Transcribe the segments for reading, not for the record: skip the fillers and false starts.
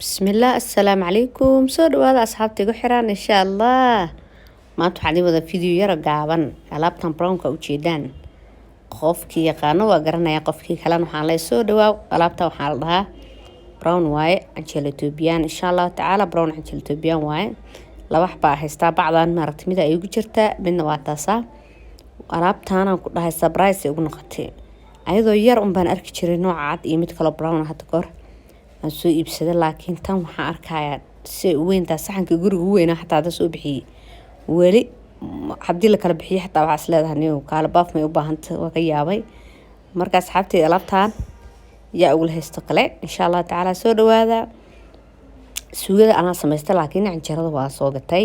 بسم الله السلام عليكم سو dhawaada asxaabta igu xiran insha Allah maanta waxaan wada video yar gaaban alaabtan brownka u jeedaan qofkii yaqaan waa garanaya qofkii kale waxaan la soo dhawaa alaabta waxaan la dhahaa brown waaye anjel Ethiopian insha Allah taala brown anjel Ethiopian waaye laba xaba haystaa bacdan maaragtay mid ay ugu jirtaa midna waa taasa alaabtan aan ku dhahay surprise ugu noqotay ayadoo yar baan arki jiray nooca cad iyo mid kale brown ah hada kor aan soo iibsaday laakiin tan waxaan arkayaa si weynta saxanka guriga weyn xataa hada soo bixiyay wali hadii la kala bixiyo xataa waxa isleedahay inuu kala baaf may u baahantahay waa ka yaabay marka asxaabtay alaabtan yaa ugu haysto kale insha Allah taala soo dhawaada suugada ana samaystay laakiin canjeerada waa soo gatay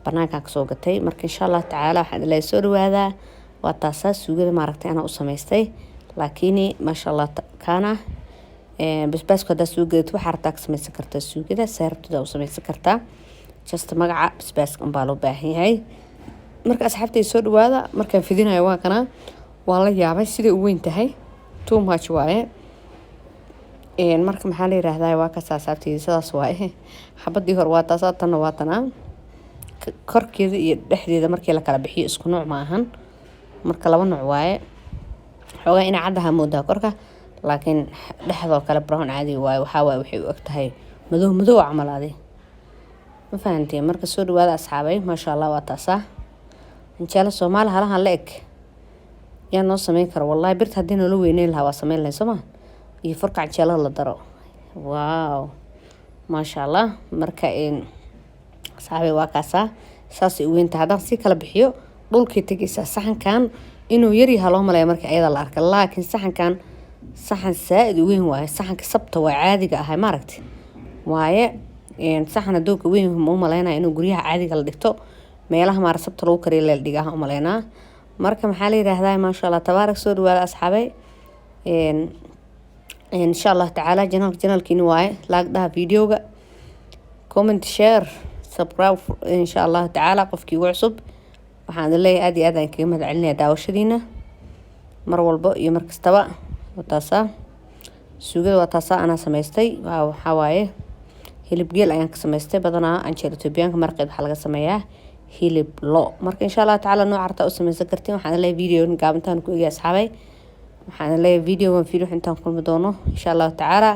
banaanka ka soo gatay marka insha Allah taala waxaan la soo dhawaada waa taasa suugada maaragtay ana u samaystay laakiin ma sha Allah kana basbaaska hada suugada waxa rabtaa ka samaysan kartaa suugada saartida u samaysan kartaa just magaca basbaaska baa loo baahan yahay marka asxaabtay soo dhawaada markaan fidinayo waa kana waa la yaabay sida uu weyn tahay too much waaye marka maxaa la yiraahdaa waa ka asxaabtay sidaas waaye xabadii hor waa taas tan waa tana korkeeda iyo dhexdeeda markii la kala bixiyo isku nooc ma ahan marka laba nooc waaye xogaa ina cadaha moodaa korka laakiin dhexdo kale brown caadi waaye waxa waxay u egtahay madow camalaade ma fahanteen marka soo dhawaada asxaabay ma sha Allah waa taasa injala Soomaali halahan la eg yaa noo sameyn karo wallahi birta hadii noo weyneyn lahaa waa sameyn lahayn Soomaa iyo furka injala la daro wow ma sha Allah marka asxaabay waa kaasa saas u weynta hadan si kala bixiyo dhulkii tageysa saxankan inuu yar yahay loo maleeyo markii ayada la arkay laakiin saxankan saxan saad weyn waaye saxanka sabta waa caadiga ah maaragtay waaye saxan adoonka weyn ma maleynaa inuu guriyaha caadiga la dhigto meelaha maar sabta lagu kariyo la dhigaa ma maleynaa marka maxaa la yiraahdaa ma sha Allah tabaarak soo dhawaada asxaabay insha Allah taala channelkiina waaye like daha videoga comment share subscribe insha Allah taala qofkii ugu cusub waxaan leeyahay aad aan kaga mahadcelinayaa daawashadiina mar walba iyo mar kastaba wataasa suugada wataasa ana samaystay waxa waaye hilib geel ayaan ka samaystay badanaa anjel Ethiopian marqeed waxa laga sameeyaa hilib lo marka insha Allah taala nooc arta u samaysan kartiin waxaan leeyahay video gaabantaan ku eegay asxaabay waxaan leeyahay video intaan kulmi doono insha Allah taala